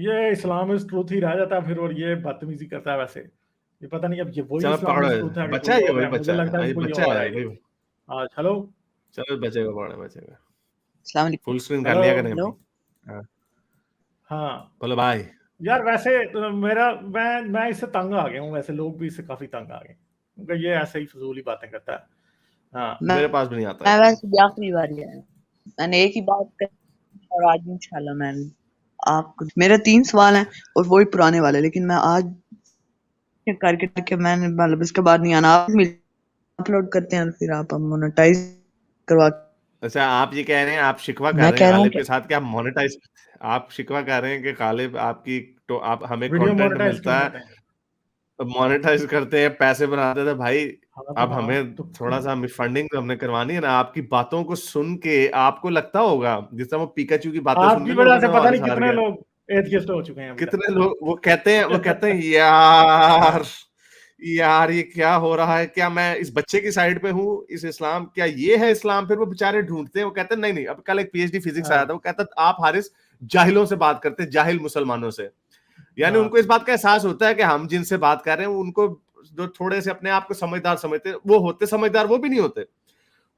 ये Islamist truth ही रह जाता है फिर, और ये बदतमीजी करता है वैसे। ये पता नहीं अब ये वही चलो पकड़ो, इस्लामिस्ट ट्रूथ है कि बच्चा कोई है ये, और वही है, मुझे बच्चा लगता है है, कि ये कोई बच्चा और है है ये। भाई। आज हेलो चलो बचेगा, पकड़ो बचेगा। अस्सलाम वालेकुम। फुल स्क्रीन कर हेलो लिया करें हेलो। अपनी। हाँ, हाँ बोलो भाई। यार वैसे मेरा मैं इससे तंग आ गया हूँ, वैसे लोग भी इससे काफी तंग आ गए क्योंकि ये ऐसे ही फजूल ही बातें करता है। हाँ मेरे पास भी नहीं आता मैं है। वैसे भी आखिरी बार ही आया, मैंने एक ही बात कही और आज इंशाल्लाह मैं आपको, मेरे 3 सवाल हैं और वही पुराने वाले, लेकिन मैं आज करके मैंने मतलब इसके बाद नहीं आना। आप अपलोड करते हैं फिर आप मोनेटाइज करवा। अच्छा, आप ये कह रहे हैं, आप शिकवा कर मैं रहे कह हैं रहा हूँ गालिब कि के साथ कि आप मोनेटाइज, आप शिकवा कर रहे हैं कि गालिब आपकी तो आप हमें वीडियो कंटेंट मोनेटाइज क्यों मिलता करते है, हैं? मोनेटाइज करते हैं, पैसे बनाते थे भाई। हाँ तो अब हाँ हमें तो थोड़ा सा फंडिंग तो हमने करवानी है ना। आपकी बातों को सुन के आपको लगता होगा, जिस तरह वो पिकाचू की बातें सुन आपकी के लोग वजह कहते से हैं पता नहीं वारिस हार कितने गया। लोग एथियस्ट हो चुके हैं अभी कितने तक। लोग वो कहते हैं यार, यार ये क्या हो रहा है, क्या मैं इस बच्चे की साइड पे हूँ, इस इस्लाम, क्या ये है इस्लाम? फिर वो बेचारे ढूंढते हैं, वो कहते हैं नहीं नहीं। अब कल एक पीएचडी फिजिक्स आया था, वो कहता आप हारिस जाहिलों से बात करते हैं, जाहिल मुसलमानों से। यानी उनको इस बात का एहसास होता है कि हम जिनसे बात कर रहे हैं उनको जो थोड़े से अपने आप को समझदार समझते, वो होते समझदार, वो भी नहीं होते,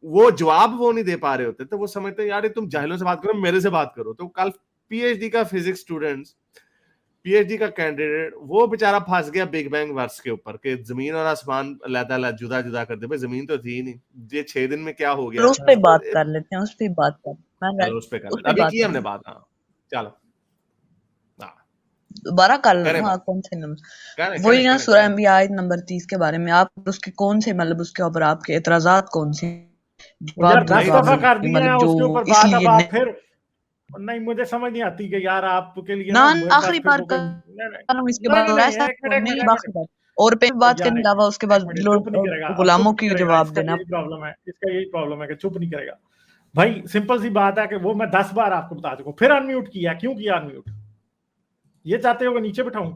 वो जवाब वो नहीं दे पा रहे होते, तो वो समझते हैं यार तुम जाहिलों से बात करो, मेरे से बात करो। तो कल पीएचडी का फिजिक्स स्टूडेंट्स, पीएचडी का कैंडिडेट, वो बेचारा फंस गया बिग बैंग वर्स के ऊपर कि जमीन और आसमान अलग-अलग जुदा-जुदा कर दे। भाई जमीन तो थी ही नहीं, ये 6 दिन में क्या हो गया? उस पे बात कर लेते हैं, उस पे बात कर, चलो उस पे कर लेते, अभी की हमने बात। हाँ चलो दोबारा कर लो करें ना। बात, कौन से नंबर? करें वही ना, करें सूरह अंबिया आयत नंबर 30 के बारे में। आप उसके कौन से मतलब उसके ऊपर आपके एतराजात कौन से? यार 10 नहीं, दफा कर दिए हैं मतलब जो उसके ऊपर बात, अब इसलिए आप फिर नहीं, मुझे समझ नहीं आती कि यार आपके लिए ना ना मेरे पास आखिरी फिर बार वो कोई कर रहा हूं, इसके नहीं बाद नहीं और नहीं, ऐसा एक मिनट नहीं, एक आखिरी मिनट बार और पे बात यार करने के अलावा उसके बाद चुप नहीं करेगा, अब गुलामों चुप की नहीं करेगा, जवाब इसका देना। यही प्रॉब्लम है, इसका यही प्रॉब्लम है कि चुप नहीं करेगा भाई। सिंपल सी बात है कि वो मैं 10 बार आपको बता चुका हूं, फिर अनम्यूट किया, क्यों किया अनम्यूट? ये चाहते हो कि नीचे बिठाऊं?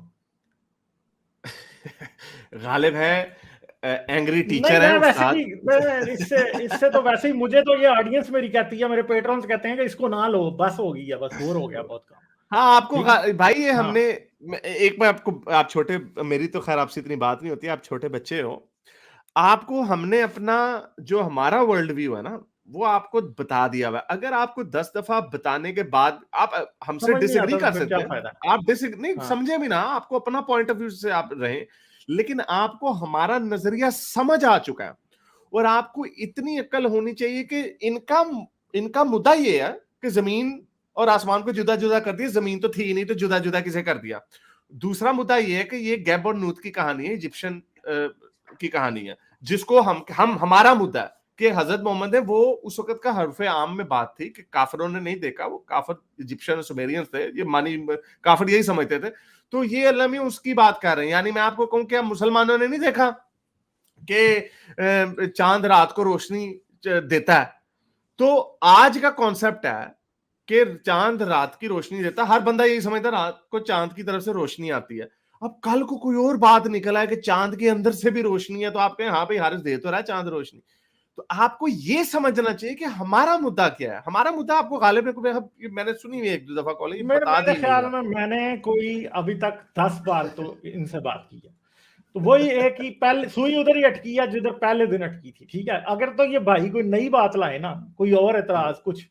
गालिब है, एंग्री नहीं टीचर है, मैं वैसे उस्ताद। भी इससे इससे तो वैसे ही मुझे तो ये ऑडियंस मेरी कहती है, मेरे पेट्रॉन्स कहते हैं कि इसको ना लो, बस हो गई है, बस बोर हो गया बहुत काम। हाँ आपको ठीक है भाई ये हाँ हमने एक बार आपको, आप छोटे, मेरी तो खैर आपसे इतनी बात नहीं होती, आप छोटे बच्चे हो, आपको हमने अपना जो हमारा वर्ल्ड व्यू है ना वो आपको बता दिया हुआ है। अगर आपको 10 दफा बताने के बाद आप हमसे समझ नहीं डिसएग्री आता तो कर फिर सकते क्या हैं, फायदा? आप नहीं हाँ समझे भी ना, आपको अपना पॉइंट ऑफ व्यू से आप रहें, लेकिन आपको हमारा नजरिया समझ आ चुका है। और आपको इतनी अक्ल होनी चाहिए कि इनका इनका मुद्दा ये है कि जमीन और आसमान को जुदा जुदा कर दिया, जमीन तो थी ही नहीं तो जुदा जुदा किसे कर दिया। दूसरा मुद्दा ये है कि ये गैब और नूत की कहानी है, इजिप्शियन की कहानी है, जिसको हम हमारा मुद्दा है कि हजरत मोहम्मद है, वो उस वक्त का हरफे आम में बात थी कि काफिरों ने नहीं देखा, वो काफिर इजिप्शियन और सुमेरियंस थे, ये मानी काफिर यही समझते थे। तो ये अल्लाह में उसकी बात कर रहे हैं। यानी मैं आपको कहूं कि मुसलमानों ने नहीं देखा कि चांद रात को रोशनी देता है, तो आज का कॉन्सेप्ट है कि चांद रात की रोशनी देता है, हर बंदा यही समझता है रात को चांद की तरफ से रोशनी आती है। अब कल को कोई और बात निकला है कि चांद के अंदर से भी रोशनी है, तो आप कहें हाँ भाई हारिस दे तो रहा है चांद रोशनी। तो आपको ये समझना चाहिए कि हमारा मुद्दा क्या है। हमारा मुद्दा आपको गालिब ने, मैंने सुनी हुई एक दो दफा कॉल, बता मेरे दी ख्याल नहीं में मैंने कोई अभी तक 10 बार तो इनसे बात की है, तो वही एक ही पहले सुई उधर ही अटकी है जिधर पहले दिन अटकी थी। ठीक है, अगर तो ये भाई कोई नई बात लाए ना, कोई और एतराज कुछ,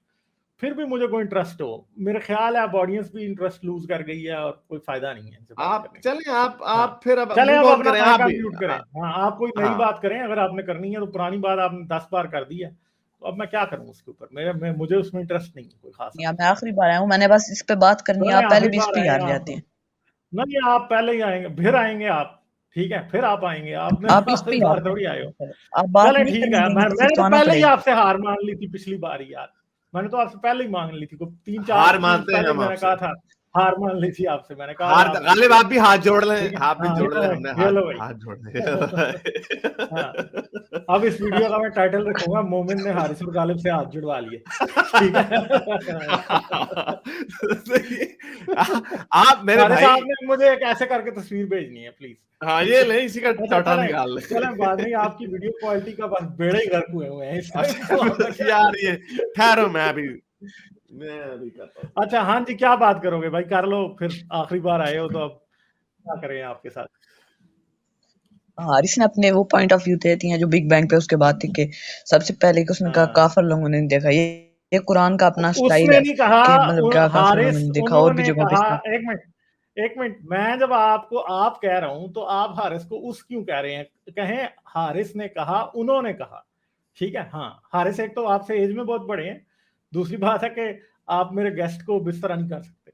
फिर भी मुझे कोई इंटरेस्ट हो। मेरे ख्याल है अब ऑडियंस भी इंटरेस्ट लूज कर गई है और कोई फायदा नहीं है इनसे बात आप करने का। चलें, हाँ आप फिर अब चले, मूव अब ऑन अपना करें, आप माइक भी। म्यूट करें। हाँ आप कोई नई हाँ बात करें, अगर आपने करनी है, तो पुरानी बात आपने 10 बार कर दी है, तो अब मैं क्या करूं उसके ऊपर? मुझे उसमें इंटरेस्ट नहीं है कोई खास। मैं आखिरी बार आया हूँ, मैंने बस इस पे बात करनी है। आप पहले भी इस पे हार जाते हैं। नहीं आप पहले ही आएंगे, फिर आएंगे आप, ठीक है, फिर आप आएंगे, आपने आप इस पे बार थोड़ी आए हो। आप बात चले नहीं ठीक करने है, देंगे मैंने तो आना पहले ही पड़ेगा। आपसे हार मान ली थी पिछली बार ही यार, मैंने तो आपसे पहले ही मांग ली थी, 3-4 हार स्ट्रीम्स मानते हैं पहले हम मैंने आपसे, कहा था, हार मान ली थी आपसे, मैंने कहा था हार आप गालिब आप भी हाथ जोड़ लें, ठीक है। आप भी हाँ जोड़ लें, हमने ये हाथ लो भाई हाथ जोड़ दिए। हाँ, अब इस वीडियो का मैं टाइटल रखूंगा, मोमिन ने हारिस और गालिब से हाथ जुड़वा लिए। ठीक है आप मेरे हारिस भाई, साहब ने मुझे एक ऐसे करके तस्वीर भेजनी है प्लीज। हाँ ये ले, इसी का अच्छा टटा निकाल ले। चले बाद में, आपकी वीडियो क्वालिटी का बस बेड़े ही गर्क हुए हैं अच्छा यार ये ठहरो, मैं अभी मैं नहीं करता। अच्छा हाँ जी, क्या बात करोगे भाई, कर लो फिर, आखिरी बार आए हो तो अब क्या करें आपके साथ। हारिस ने अपने वो पॉइंट ऑफ व्यू थे हैं जो बिग बैंग पे उसके बाद थी कि सबसे पहले कि उसने कहा हाँ। काफिर लोगों ने नहीं देखा, ये कुरान का अपना स्टाइल उसने है नहीं कहा, कि मतलब क्या काफिर लोगों ने हारिस नहीं देखा, और भी उन्होंने जगहों पे कहा, इसका एक मिनट, मैं जब आपको आप कह रहा हूं तो आप हारिस को उस क्यों कह रहे हैं, कहें हारिस ने कहा, उन्होंने कहा, ठीक है। हाँ, हारिस एक तो आपसे एज में बहुत बड़े हैं, दूसरी बात है कि आप मेरे गेस्ट को इस तरह नहीं कर सकते,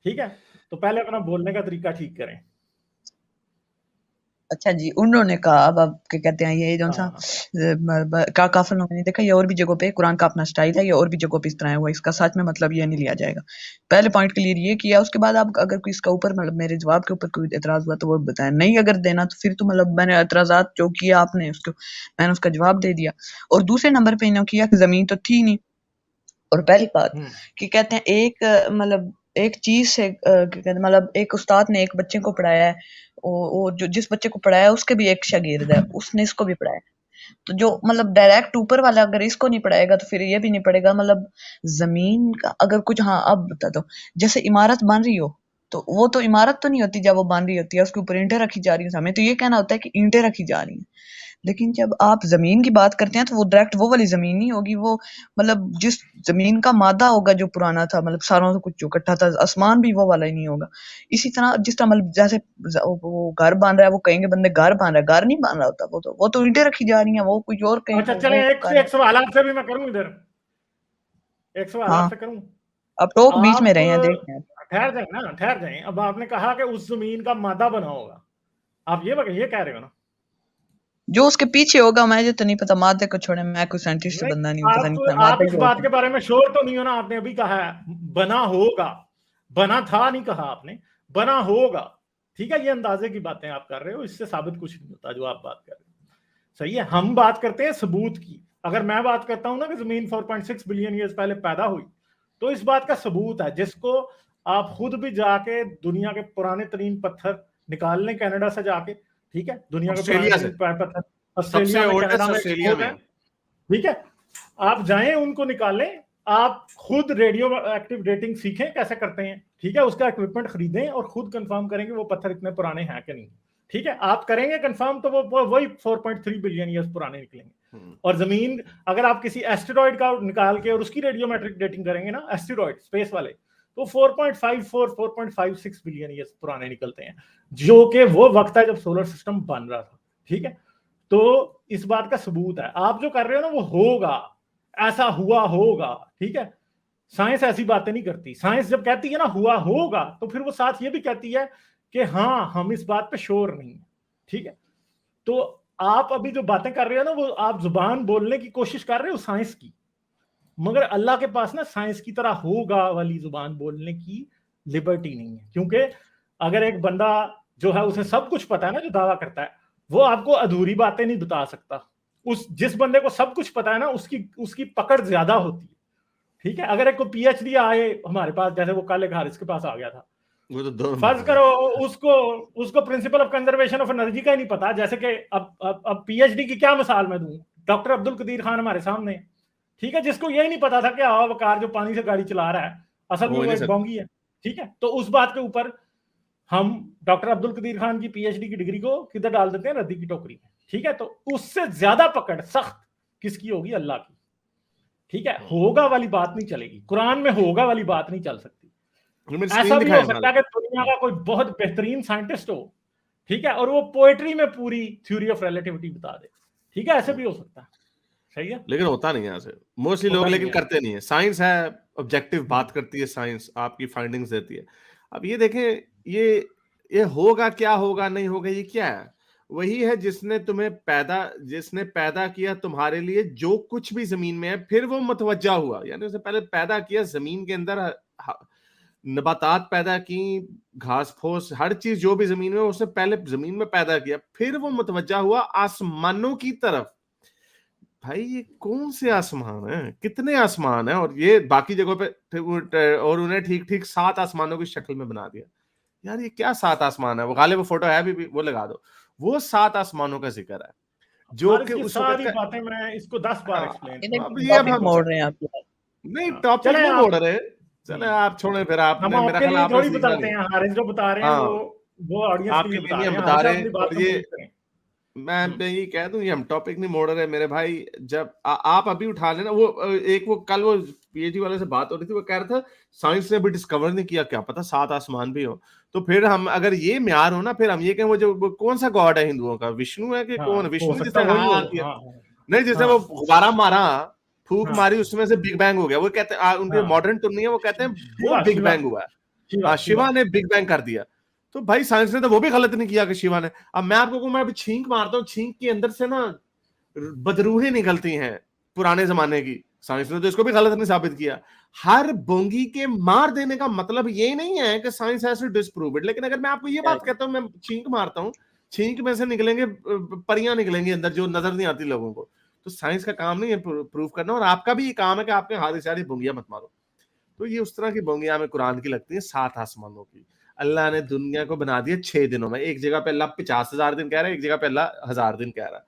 ठीक है। तो पहले अपना बोलने का तरीका ठीक करें। अच्छा जी, उन्होंने कहा, अब आप क्या कहते हैं, ये जो सा हाँ। का काफिर लोगों ने देखा, ये और भी जगहों पे कुरान का अपना स्टाइल है, ये और भी जगहों पे इस तरह हुआ, इसका सच में मतलब ये नहीं लिया जाएगा। पहले पॉइंट क्लियर ये किया, उसके बाद आप अगर कोई इसका ऊपर मतलब मेरे जवाब के ऊपर कोई एतराज हुआ तो वो बताएं, नहीं अगर देना तो फिर तो मतलब मैंने एतराजात जो किया आपने उसको मैंने उसका जवाब दे दिया। और दूसरे नंबर पे इन्होंने किया कि जमीन तो थी नहीं, और पहली बात कि कहते हैं एक मतलब एक चीज से कहते हैं मतलब एक उस्ताद ने एक बच्चे को पढ़ाया है, वो जो जिस बच्चे को पढ़ाया उसके भी एक शागिर्द है, उसने इसको भी पढ़ाया, तो जो मतलब डायरेक्ट ऊपर वाला अगर इसको नहीं पढ़ाएगा तो फिर ये भी नहीं पढ़ेगा। मतलब जमीन का अगर कुछ, हाँ अब बता दो, जैसे इमारत बन रही हो तो वो तो इमारत तो नहीं होती जब वो बन रही होती है, उसके ऊपर ईंटें रखी जा रही है, हमें तो ये कहना होता है कि ईंटें रखी जा रही हैं। लेकिन जब आप जमीन की बात करते हैं तो वो डायरेक्ट वो वाली जमीन नहीं होगी, वो मतलब जिस जमीन का मादा होगा जो पुराना था, मतलब सारों से कुछ जो इकट्ठा था, आसमान भी वो वाला ही नहीं होगा। इसी तरह जिस तरह मतलब जैसे वो घर बन रहा है, वो कहेंगे बंदे घर बन रहा है, घर नहीं बन रहा होता, वो तो ईंटें रखी जा रही हैं, वो कुछ और कहीं अच्छा चलें, वो एक सवाल आपसे भी मैं करूं, इधर एक सवाल हाँ, आपसे करूं। अब टोक बीच में आप रहे हैं, देख रहे हैं। ठहर जाए ना, ठहर जाए। अब आपने कहा कि उस जमीन का मादा बना होगा, आप ये कह रहे हो ना। जो उसके पीछे होगा मुझे तो नहीं पता, मादे को छोड़े, मैं कोई साइंटिस्ट नहीं, बंदा नहीं हूँ, पता नहीं आप मादे इस ही बात होते के हैं। बारे में श्योर तो नहीं हो ना, आपने अभी कहा है बना होगा, बना था नहीं कहा आपने, बना होगा, ठीक है। ये अंदाजे की बातें आप कर रहे हो, इससे साबित कुछ नहीं होता जो आप बात कर रहे हो, सही है। हम बात करते हैं सबूत की। अगर मैं बात करता हूं ना कि जमीन 4.6 बिलियन ईयर्स पहले पैदा हुई, तो इस बात का सबूत है, जिसको आप खुद भी जाके दुनिया के पुराने तरीन पत्थर निकाल लें कनाडा से जाके, ठीक है। दुनिया के पुराने ऑस्ट्रेलिया से तरीन पत्थर सबसे ऑस्ट्रेलिया में, ओल्डेस्ट कनाडा में ऑस्ट्रेलिया एक्सपोज में है, है। ठीक है। आप जाएं उनको निकालें, आप खुद रेडियो एक्टिव डेटिंग सीखें कैसे करते हैं, ठीक है। उसका इक्विपमेंट खरीदें और खुद कंफर्म करेंगे वो पत्थर इतने पुराने हैं कि नहीं, ठीक है। आप करेंगे कंफर्म तो वो वही 4.3 बिलियन ईयर्स पुराने निकलेंगे। और जमीन अगर आप किसी एस्टेरॉइड का निकाल के और उसकी रेडियोमेट्रिक डेटिंग करेंगे ना, एस्टेरॉइड स्पेस वाले, तो 4.56 बिलियन ईयर्स पुराने निकलते हैं, जो कि वो वक्त है जब सोलर सिस्टम बन रहा था, ठीक है। तो इस बात का सबूत है। आप जो कर रहे हो ना वो होगा, ऐसा हुआ होगा, ठीक है। साइंस ऐसी बातें नहीं करती। साइंस जब कहती है ना हुआ होगा, तो फिर वो साथ ये भी कहती है कि हाँ हम इस बात पे श्योर नहीं है, ठीक है। तो आप अभी जो बातें कर रहे हो ना, वो आप जुबान बोलने की कोशिश कर रहे हो साइंस की, मगर अल्लाह के पास ना साइंस की तरह होगा वाली जुबान बोलने की लिबर्टी नहीं है। क्योंकि अगर एक बंदा जो है उसे सब कुछ पता है ना, जो दावा करता है, वो आपको अधूरी बातें नहीं बता सकता। उस जिस बंदे को सब कुछ पता है ना, उसकी पकड़ ज्यादा होती है, ठीक है। अगर एक को पीएचडी आए हमारे पास, जैसे वो कल एक हारिस के पास आ गया था, वो तो दोनों फर्ज करो उसको principle of conservation of energy का ही नहीं पता। जैसे कि अब पीएचडी की क्या मिसाल मैं दूं, डॉक्टर अब्दुल कदीर खान हमारे सामने, ठीक है, जिसको यही नहीं पता था कि हवा वकार जो पानी से गाड़ी चला रहा है असल में हो वो नहीं एक सकता। बोंगी है, ठीक है। तो उस बात के ऊपर हम डॉक्टर अब्दुल कदीर खान की पीएचडी की डिग्री को किधर डाल देते हैं, रद्दी की टोकरी में, ठीक है। तो उससे ज्यादा पकड़ सख्त किसकी होगी, अल्लाह की, ठीक है। होगा वाली बात नहीं चलेगी, कुरान में होगा वाली बात नहीं चल सकती। ऐसा भी हो सकता है कि दुनिया का कोई बहुत बेहतरीन साइंटिस्ट हो, ठीक है, और वो पोएट्री में पूरी थ्योरी ऑफ रिलेटिविटी बता दे, ठीक है, ऐसे भी हो सकता है, सही है। लेकिन होता नहीं है ऐसे, मोस्टली लोग लेकिन करते नहीं है। साइंस है, ऑब्जेक्टिव बात करती है साइंस, आपकी फाइंडिंग्स देती है। अब ये देखें, ये होगा क्या होगा नहीं होगा, ये क्या है? वही है जिसने पैदा किया तुम्हारे लिए जो कुछ भी जमीन में है, फिर वो मतवज्जा हुआ, यानी उसने पहले पैदा किया जमीन के अंदर, नबातात पैदा की, घास फूस, हर चीज जो भी जमीन में, उसने पहले जमीन में पैदा किया, फिर वो मुतवज्जा हुआ आसमानों की तरफ। भाई ये कौन से आसमान है, कितने आसमान है, और ये बाकी जगहों पे, और उन्हें ठीक ठीक 7 आसमानों की शक्ल में बना दिया। यार ये क्या 7 आसमान है? वो गालिब वो फोटो है भी वो लगा दो, वो 7 आसमानों का जिक्र है जो कि की उस वक्त सारी का। बातें मैं इसको 10 बार हाँ, एक्सप्लेन अब टॉपिक हम मोड़ रहे हैं आप यार। नहीं टॉपिक चले नहीं आप मोड़ रहे, चले आप छोड़े फिर, हम आपने मेरा आपके ख्याल लिए आपने थोड़ी सीखा बताते नहीं। हैं, हारिस जो बता रहे हैं हाँ वो ऑडियंस के आपके लिए लिए बता नहीं रहे हम हैं, बता हमेशा रहे, अपनी बात और ये कंप्लीट करें। मैं यही कह दूं, ये हम टॉपिक नहीं मोड़ रहे मेरे भाई। जब आप अभी उठा लेना वो एक वो कल वो पीएचडी वाले से बात हो रही थी, वो कह रहा था साइंस ने अभी डिस्कवर नहीं किया, क्या पता सात आसमान भी हो। तो फिर हम अगर ये म्यार हो ना, फिर हम ये कहें वो कौन सा गॉड है हिंदुओं का, विष्णु है कि हाँ, कौन, हो विष्णु सकता जिसे वही हो। हाँ किया, हाँ नहीं जिसे हाँ वो गुब्बारा मारा, फूक हाँ मारी, उसमें से बिग बैंग हो गया। वो कहते हैं उनके हाँ, मॉडर्न टर्म नहीं है, वो कहते हैं वो शिवा बिग शिवा बैंग हुआ है। शिवा हाँ शिवा शिवा ने बिग बैंग कर दिया। तो भाई साइंस ने तो वो भी गलत नहीं किया कि शिवा ने। अब मैं आपको कहूं, मैं अभी छींक मारता हूँ, छींक के अंदर से ना बदरूहें निकलती हैं पुराने जमाने की। साइंस ने तो इसको भी गलत नहीं साबित किया। हर बोंगी के मार देने का मतलब ये नहीं है कि science has to disprove it. लेकिन अगर मैं आपको ये बात कहता हूँ, मैं छींक मारता हूँ, छींक में से निकलेंगे परियां निकलेंगी अंदर जो नजर नहीं आती लोगों को। तो साइंस का काम नहीं है प्रूव करना, और आपका भी ये काम है कि आपके हाथ सारी बोंगियां मत मारो। तो ये उस तरह की बोंगियां हमें कुरान की लगती है, 7 आसमानों की। अल्लाह ने दुनिया को बना दिया 6 दिनों में। एक जगह पे अल्लाह 50,000 दिन कह रहा है, एक जगह पे अल्लाह 1000 दिन कह रहा है।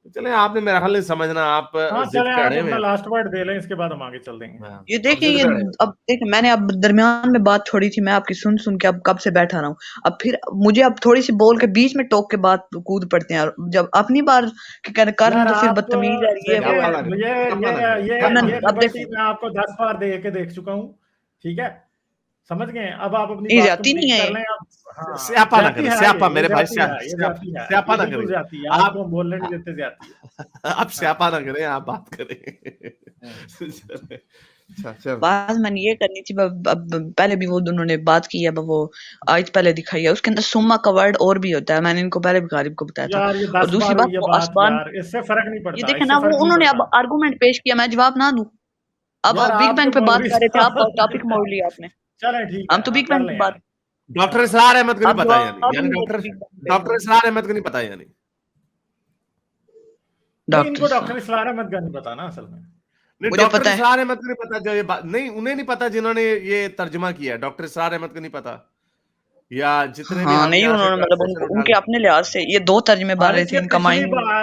तो चले आपने मेरा ख्याल नहीं समझना, आप हाँ, जिद चले पे आप अड़े अपना में। लास्ट वर्ड दे लें, इसके बाद हम आगे चल देंगे। ये आप देखिए, जिद ये पे अड़े। अब देखिए, मैंने अब दरमियान में बात छोड़ी थी, मैं आपकी सुन सुन के अब कब से बैठा रहा हूँ। अब फिर मुझे अब थोड़ी सी बोल के बीच में टोक के बात कूद पड़ते हैं, और जब अपनी बार कर यार तो फिर आप बदतमीज है ये क्या वो है। पाला करें, ये क्या ये पाला करें, ये क्या अब मैं पाला ये करें। अब लिबर्टी देखो, मैं आपको 10 बार दे के देख चुका हूँ, ठीक है, समझ गए। अब आप अपनी ये बात जाती नहीं कंप्लीट है कर ये। लें। अब हाँ, स्यापा ना जाती करें, है स्यापा ये मेरे भाई, जाती है, ये जाती है, स्यापा ये ना बिल्कुल करें जाती है, आप। आपको हम बोलने नहीं देते, जाती है। आप हाँ स्यापा ना करें, आप बात करें। अच्छा चल, बात मैंने ये करनी थी, अब पहले भी वो उन्होंने बात की है, अब वो आयत पहले दिखाई है, उसके अंदर सुम्मा का वर्ड और भी होता है, मैंने इनको पहले भी गालिब को बताया था। यार ये और 10 दूसरी बार बात, हुई है वो बात आसमान, यार, इससे फर्क नहीं ये पड़ता, देखे इससे ना, वो फर्क नहीं उन्होंने पड़ता। अब आर्गुमेंट पेश किया, मैं जवाब ना दूं। अब यार बिग आपके बैंग पे बात मौलवी कर रहे थे, आप साहब टॉपिक मोड़ लिया आपने। चलें ठीक हम है, तो हाँ बिग कर बैंग लें की यार। बात, डॉक्टर हाँ इसरार अहमद को नहीं आप पता, यानी जवाब ही यानी नहीं डॉक्टर देते बिग बैंग पे। डॉक्टर इसरार अहमद को नहीं पता, यानी नहीं, डॉक्टर इनको साहब, डॉक्टर इसरार अहमद का नहीं पता ना असल में। नहीं, मुझे डॉक्टर पता है। इसरार अहमद को नहीं पता जो ये बात, नहीं उन्हें नहीं पता जिन्होंने ये तर्जुमा किया है, डॉक्टर इसरार अहमद को नहीं पता, या जितने भी हाँ, हम नहीं, यहाँ से उन्होंने मतलब ट्रांसलेशन उठा उनके लें। अपने लिहाज से ये 2 तर्जमे बन रहे हारिस थे, ये इनका पिछली माइंड। बार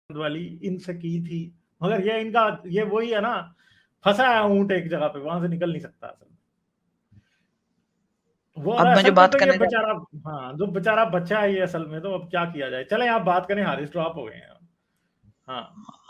वाली इनसे की थी, मगर ये इनका ये वही है ना, फंसा है ऊंट एक जगह पे, वहां से निकल नहीं सकता असल में वो। और अब मैं जो असल में बात तो ये करने जा, बेचारा, हाँ जो बेचारा बच्चा है ये असल में, तो अब क्या किया जाए। चलें आप बात करें, हारिस ड्रॉप हो गए हैं। हाँ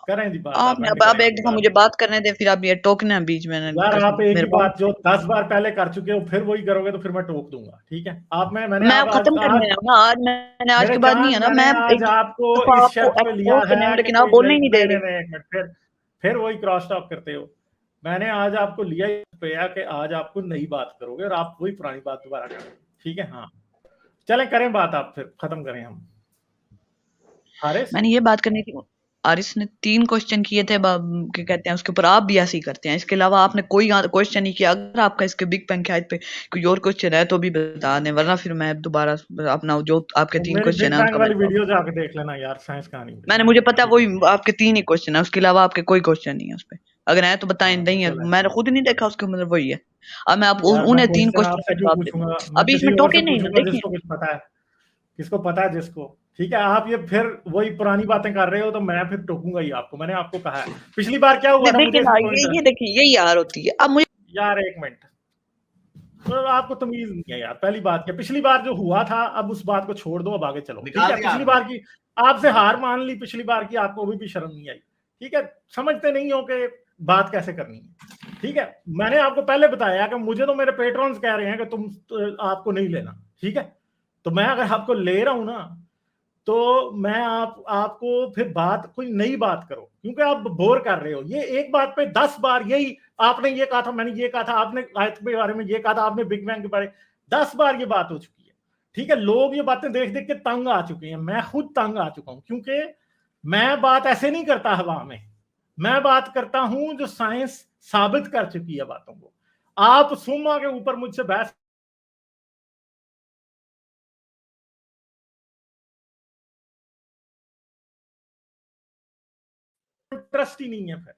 करें जी बात, आप आपने एंड अब करें एक अपनी दफा बात। मुझे बात करने दे, फिर आप ये टोकने हैं बीच में, यार आप एक ही मेरे बात पास। जो 10 बार पहले कर चुके हो फिर वही करोगे तो फिर मैं टोक दूंगा, ठीक है। आप मैंने मैं आप खत्म करने आज है ना, आज मैंने आज मेरे के बाद नहीं जान है ना, मैंने मैं आज एक आपको दफा इस आपको शर्त पे लिया एक्सपोज करने है हूँ, कि लेकिन आप कोई बोलने ही नहीं दे नहीं रहे। एक मिनट, फिर वही क्रॉस टॉक करते हो। मैंने आज आपको लिया इस पे है कि आज आपको नई बात करोगे और आप वही पुरानी बात दोबारा करोगे, ठीक है। हाँ चलें करें बात, आप फिर खत्म करें हम। हारिस मैंने ये बात करनी थी, आरिस ने 3 क्वेश्चन किए थे, क्या कहते हैं उसके ऊपर, आप भी ऐसे ही करते हैं, इसके अलावा आपने कोई क्वेश्चन नहीं किया। अगर आपका इसके बिग बैंग की पे कोई और क्वेश्चन है तो भी बता दें, वरना फिर मैं दोबारा अपना जो आपके 3 मेरी क्वेश्चन बिग है बैंग उनका मैं वाली जवाब, वीडियो जाके देख लेना यार, साइंस कहानी मैंने, मुझे पता है वही आपके 3 ही क्वेश्चन है, उसके अलावा आपके कोई क्वेश्चन नहीं है उसपे। अगर है तो बताएं, नहीं है मैंने खुद नहीं देखा उसके, मतलब वही है। अब मैं आप यार मैं उन्हें 3 क्वेश्चन क्वेश्चन का आपसे क्यों जवाब देता पूछूंगा, हूँ, मैं अभी किसी इसमें और से टोके नहीं है, पूछूंगा देखिए। जिसको कुछ पता है, किसको पता है जिसको, ठीक है। आप ये फिर वही पुरानी बातें कर रहे हो तो मैं फिर टोकूंगा ही आपको। मैंने आपको कहा है पिछली बार क्या हुआ था, देखिए मुझे ना, इसमें पॉइंट ये देखिए, यही यार होती है। अब मुझे यार एक मिनट, तो आपको तमीज नहीं है यार। पहली बात क्या, पिछली बार जो हुआ था अब उस बात को छोड़ दो, अब आगे चलो, ठीक निकाल है। दिया पिछली आपने। बार की आपसे हार मान ली, पिछली बार की आपको अभी भी शर्म नहीं आई, ठीक है। समझते नहीं हो कि बात कैसे करनी है, ठीक है। मैंने आपको पहले बताया कि मुझे तो मेरे पेट्रॉन्स कह रहे हैं कि तुम आपको नहीं लेना, ठीक है। तो मैं अगर आपको ले रहा हूं ना, तो मैं आपको फिर बात कोई नई बात करो, क्योंकि आप बोर कर रहे हो। ये एक बात पे 10 बार यही, आपने ये कहा था, मैंने ये कहा था, आपने आयत के बारे में ये कहा था, आपने बिग बैंग के बारे में 10 बार ये बात हो चुकी है, ठीक है। लोग ये बातें देख देख के तंग आ चुके हैं, मैं खुद तंग आ चुका हूं, क्योंकि मैं बात ऐसे नहीं करता हवा में, मैं बात करता हूं जो साइंस साबित कर चुकी है बातों को। आप सुमा के ऊपर मुझसे बहस, इंटरेस्ट ही नहीं है फिर,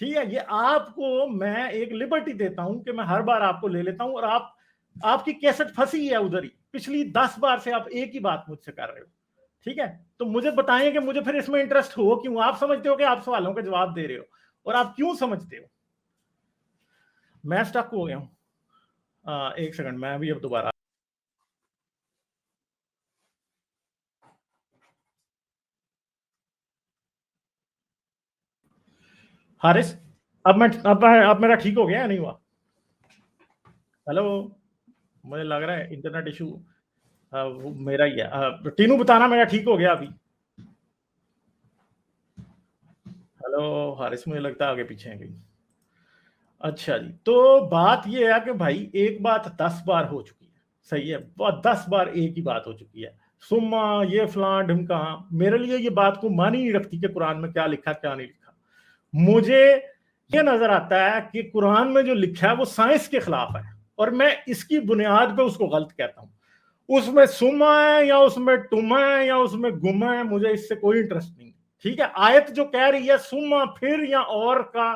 ठीक है। ये आपको मैं एक लिबर्टी देता हूं कि मैं हर बार आपको ले लेता हूं, और आपकी कैसेट फंसी है उधर ही, पिछली 10 बार से आप एक ही बात मुझसे कर रहे हो, ठीक है। तो मुझे बताएं कि मुझे फिर इसमें इंटरेस्ट हो क्यों। आप समझते हो कि आप सवालों के जवाब दे रहे हो, और आप क्यों समझते हो? मैं स्टक हो गया हूं, एक सेकंड, मैं भी अब दोबारा। हारिस, अब मेरा ठीक हो गया या नहीं हुआ? हेलो, मुझे लग रहा है इंटरनेट इशू मेरा ही है। टीनू बताना मेरा ठीक हो गया अभी? हेलो हारिस, मुझे लगता है आगे पीछे है कहीं। अच्छा जी, तो बात ये है कि भाई एक बात 10 बार हो चुकी है, सही है, 10 बार एक ही बात हो चुकी है, सुम्मा ये फलां ढिमका। मेरे लिए ये बात को मान ही नहीं रखती कि कुरान में क्या लिखा क्या नहीं लिखा। मुझे ये नजर आता है कि कुरान में जो लिखा है वो साइंस के खिलाफ है, और मैं इसकी बुनियाद पे उसको गलत कहता हूँ। उसमें सुमा है या उसमें टुमा है या उसमें गुमा है, मुझे इससे कोई इंटरेस्ट नहीं। ठीक है, आयत जो कह रही है सुमा फिर या और का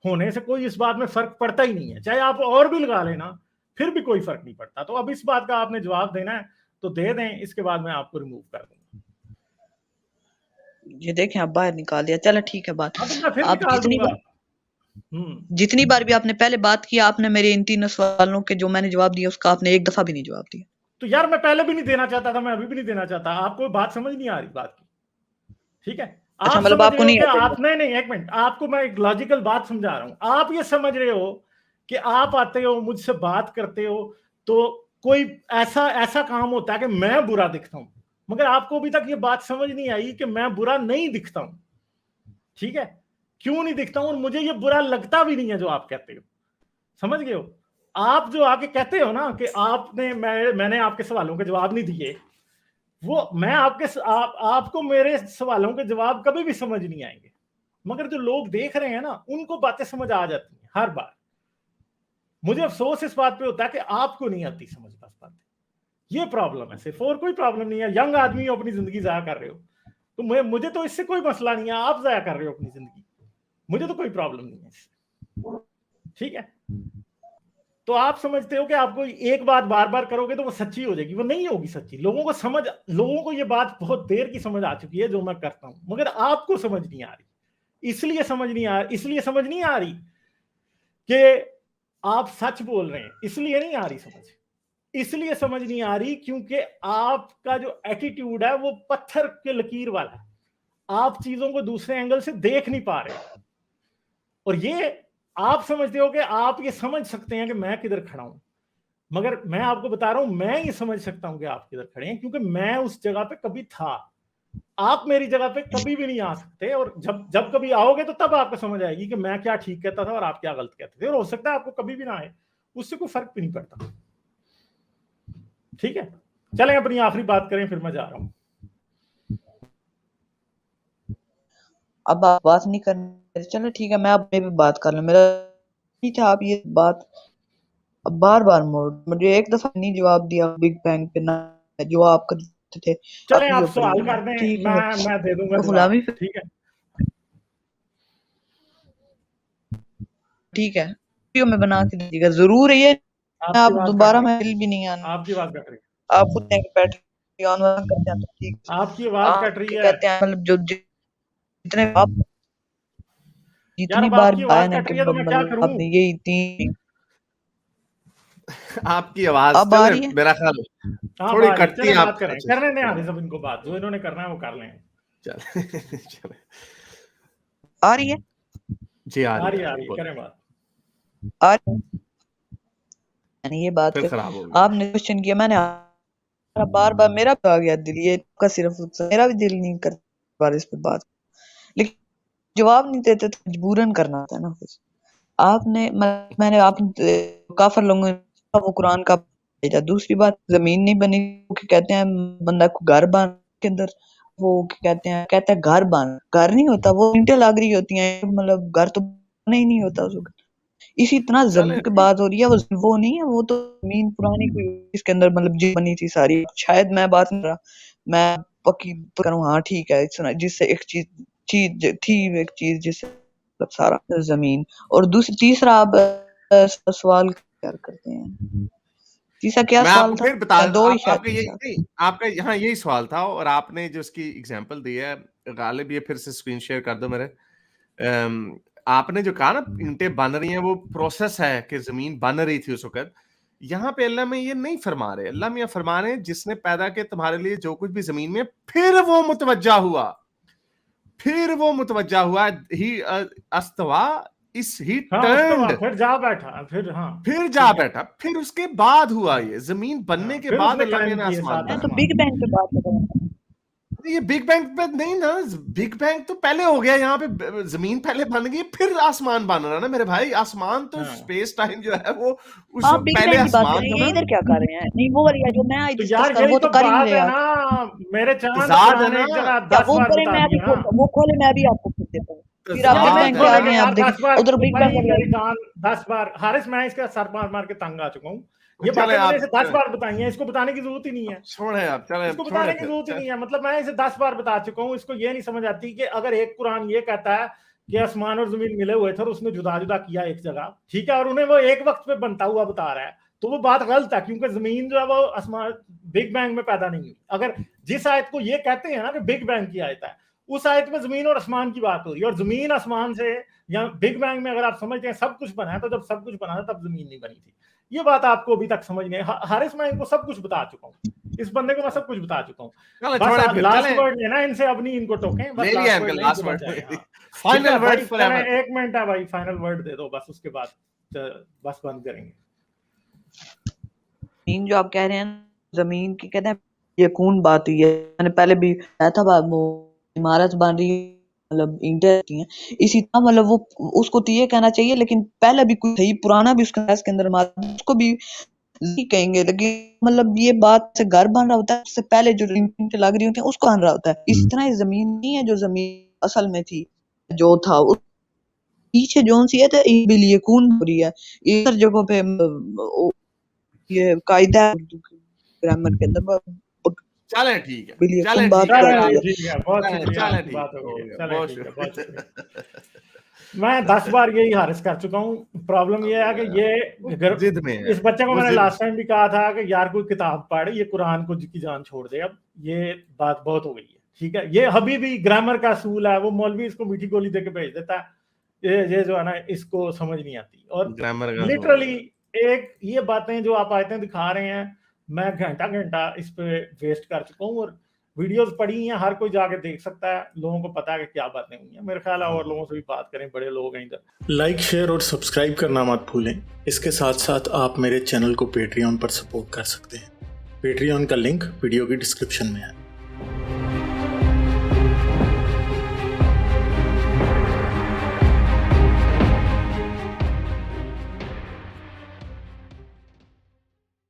होने से कोई इस बात में फर्क पड़ता ही नहीं है, चाहे आप और भी लगा लेना फिर भी कोई फर्क नहीं पड़ता। तो अब इस बात का आपने जवाब देना है तो दे दें, इसके बाद मैं आपको रिमूव कर दूंगा। ये देखें आप बाहर निकाल दिया, चलो ठीक है बात। हाँ, तो मैं फिर आप निकाल दूंगा। जितनी बार भी आपने पहले बात की, आपने मेरे इन 3 सवालों के जो मैंने जवाब दिया उसका आपने एक दफा भी नहीं जवाब दिया। तो यार मैं पहले भी नहीं देना चाहता था, मैं अभी भी नहीं देना चाहता। आपको बात समझ नहीं आ रही बात की, ठीक है? अच्छा, आप मतलब समझ आपको रहे हो नहीं कि आता? आप नहीं, एक मिनट, आपको मैं एक लॉजिकल बात समझा रहा हूं। आप ये समझ रहे हो कि आप आते हो मुझसे बात करते हो तो कोई ऐसा काम होता है कि मैं बुरा दिखता हूं, मगर आपको अभी तक ये बात समझ नहीं आई कि मैं बुरा नहीं दिखता हूं। ठीक है, क्यों नहीं दिखता हूं और मुझे ये बुरा लगता भी नहीं है जो आप कहते हो। समझ गए हो? आप जो आके कहते हो ना कि मैंने आपके सवालों के जवाब नहीं दिए, वो मैं आपको मेरे सवालों के जवाब कभी भी समझ नहीं आएंगे, मगर जो लोग देख रहे हैं ना उनको बातें समझ आ जाती हैं हर बार। मुझे अफसोस इस बात पे होता है कि आपको नहीं आती समझ बस बातें, ये प्रॉब्लम है सिर्फ, और कोई प्रॉब्लम नहीं है। यंग आदमी हो, अपनी जिंदगी जाया कर रहे हो, तो मुझे तो इससे कोई मसला नहीं है, आप जाया कर रहे हो अपनी जिंदगी, मुझे तो कोई प्रॉब्लम नहीं है इससे। ठीक है, तो आप समझते हो कि आपको एक बात बार बार करोगे तो वो सच्ची हो जाएगी, वो नहीं होगी सच्ची। लोगों को ये बात बहुत देर की समझ आ चुकी है जो मैं करता हूं, मगर आपको समझ नहीं आ रही। इसलिए समझ नहीं आ रही कि आप सच बोल रहे हैं, इसलिए नहीं आ रही समझ। इसलिए समझ नहीं आ रही क्योंकि आपका जो एटीट्यूड है वो पत्थर के लकीर वाला है, आप चीजों को दूसरे एंगल से देख नहीं पा रहे। और ये आप समझते हो कि आप ये समझ सकते हैं कि मैं किधर खड़ा हूं, मगर मैं आपको बता रहा हूं मैं ये समझ सकता हूं कि आप किधर खड़े हैं, क्योंकि मैं उस जगह पे कभी था। आप मेरी जगह पे कभी भी नहीं आ सकते, और जब कभी आओगे तो तब आपको समझ आएगी कि मैं क्या ठीक कहता था और आप क्या गलत कहते थे। और हो सकता है आपको कभी भी ना आए, उससे कोई फर्क भी नहीं पड़ता। ठीक है, चलें अपनी आखिरी बात करें, फिर मैं जा रहा हूं। अब आप बात नहीं करने, चलो ठीक है, मैं अब भी बात कर लूं। मेरा ठीक है, आप ये बात अब बार बार मुझे एक दफा नहीं जवाब दिया बिग बैंग पे ना जो आप करते थे। चलें आप सवाल कर दें, ठीक है, मैं दे दूंगा गुलामी। जवाब। ठीक है, ठीक है, वीडियो में बना के दीजिएगा जरूर। ये आप दोबारा मैं भी नहीं आना, आपकी आवाज कट रही आप खुद बैटरी ऑन करते हैं तो ठीक। आपकी आवाज कट रही है, कहते हैं मतलब जो जितने आप जितनी अब बार आपकी आवाज आया कट रही है तो मैं क्या करूं? आपने यही 3 आपकी आवाज अब आ रही है? मेरा ख्याल थोड़ी कटती है। आप करने नहीं आ रही सब इनको बात, जो इन्होंने करना है वो कर लें। चल आ रही है जी, आ रही है, करें बात। आ रही है। ये बात फिर खराब हो गई। आपने क्वेश्चन किया, मैंने बार बार मेरा आ गया दिल, ये का सिर्फ मेरा भी दिल नहीं करता इस पे बात, लेकिन जवाब नहीं देते तो मजबूरन करना था ना। कुछ आपने मैंने आपने काफर लोगों वो कुरान का भेजा। दूसरी बात, जमीन नहीं बनी, कहते हैं बंदा को घर बन के अंदर, वो कहते हैं घर बन, घर नहीं होता, वो ईंटें लग रही होती हैं, मतलब घर तो बना ही नहीं होता उसको। इसी इतना जमीन की बात हो रही है, वो नहीं है, वो तो जमीन पुरानी कोई इसके अंदर मतलब जो बनी थी सारी। शायद मैं बात नहीं रहा, मैं पक्की करूँ, हाँ ठीक है, सुना जिससे एक चीज थी, एक चीज जिससे मतलब सारा जमीन। और तीसरा आप सवाल क्या करते हैं? तीसरा क्या मैं सवाल आपको था? फिर बता दो ही आपका आपका यहाँ यही सवाल था, और आपने जो उसकी एग्जांपल दी है, गालिब ये फिर से स्क्रीन शेयर कर दो मेरे। आपने जो कहा ना ईंटें बन रही हैं, वो प्रोसेस है कि जमीन बन रही थी उस वक्त। यहाँ पे अल्लाह में ये नहीं फरमा रहे, अल्लाह में फरमा रहे जिसने पैदा किया तुम्हारे लिए जो कुछ भी जमीन में, फिर वो मुतवज्जा हुआ, ही अस्तवा, इस ही टर्न्ड, फिर जा बैठा, फिर जा बैठा, फिर उसके बाद हुआ ये जमीन बनने के बाद अल्लाह ने आसमान मैं तो बिग बैंग पे बात कर रहा हूँ। ये बिग बैंग पे नहीं ना, बिग बैंग तो पहले हो गया, यहाँ पे जमीन पहले बन गई फिर आसमान बन रहा ना मेरे भाई। आसमान तो स्पेस टाइम जो है वो उस पहले आसमान था ना। इधर क्या कर रहे हैं? नहीं वो वाली जो मैं तो यार वो तो कर ही रहे हैं मेरे चांद है ना, वो करे मैं अभी वो खोले मैं अभी आपको फिर देता हूँ। फिर आप बिग बैंग पे आ गए, आप देखिए उधर बिग बैंग 10 बार हारिस, मैं इसका सर मार के तंग आ चुका हूँ। ये बातें मैंने इसे 10 बार बताई हैं, इसको बताने की जरूरत ही नहीं है। छोड़े आप, चले इसको बताने की जरूरत ही नहीं है। मतलब मैं इसे 10 बार बता चुका हूँ। इसको ये नहीं समझ आती कि अगर एक कुरान ये कहता है कि आसमान और जमीन मिले हुए थे और उसने जुदा जुदा किया एक जगह, ठीक है, और उन्हें वो एक वक्त पे बनता हुआ बता रहा है, तो वो बात गलत है, क्योंकि जमीन जो है वो आसमान बिग बैंग में पैदा नहीं हुई। अगर जिस आयत को ये कहते हैं ना कि बिग बैंग की आयत है, उस आयत में जमीन और आसमान की बात हो रही है, और जमीन आसमान से या बिग बैंग में अगर आप समझते हैं सब कुछ बना है, तो जब सब कुछ बना था तब जमीन नहीं बनी थी। ये बात आपको अभी तक समझ नहीं है। हारिस, मैं इनको सब कुछ बता चुका हूँ, इस बंदे को मैं सब कुछ बता चुका हूँ। लास्ट वर्ड लेना इनसे, अब नहीं इनको टोकें, बस लास्ट वर्ड, फाइनल वर्ड। एक मिनट है भाई, फाइनल वर्ड दे दो बस, उसके बाद बस बंद करेंगे। जो आप कह रहे हैं जमीन की, कहते हैं यकून बात हुई है। मैंने पहले भी कहा था, इमारत बन रही है, मतलब ईंटें हैं, इसी तरह मतलब वो उसको तो ये कहना चाहिए, लेकिन पहले भी कुछ सही पुराना भी उसका इसके अंदर उसको भी कहेंगे, लेकिन मतलब ये बात से घर बन रहा होता है, उससे पहले जो ईंटें लग रही होती हैं उसको बन रहा होता है। इस तरह जमीन नहीं है जो जमीन असल में थी, जो था उस पीछे जो सी है, तो बिलियकून हो रही है इधर जगहों पे। ये कायदा है ग्रामर के अंदर। चले ठीक है, मैं 10 बार यही हारिस कर चुका हूँ। प्रॉब्लम ये है कि ये जिद में है। इस बच्चे को मैंने लास्ट टाइम भी कहा था कि यार कोई किताब पढ़, ये कुरान को की जान छोड़ दे, अब ये बात बहुत हो गई है, ठीक है। ये अभी भी ग्रामर का असूल है, वो मौलवी इसको मीठी गोली देके भेज देता है, ये जो है ना इसको समझ नहीं आती। और लिटरली एक ये बातें जो आप आयतें दिखा रहे हैं, मैं घंटा इस पे वेस्ट कर चुका हूँ, और वीडियोस पड़ी हैं, हर कोई जाके देख सकता है, लोगों को पता है कि क्या बातें हुई हैं। मेरे ख्याल है और लोगों से भी बात करें, बड़े लोग हैं इधर। लाइक, शेयर और सब्सक्राइब करना मत भूलें। इसके साथ साथ आप मेरे चैनल को पेट्रियन पर सपोर्ट कर सकते हैं। पेट्रियन का लिंक वीडियो की डिस्क्रिप्शन में है।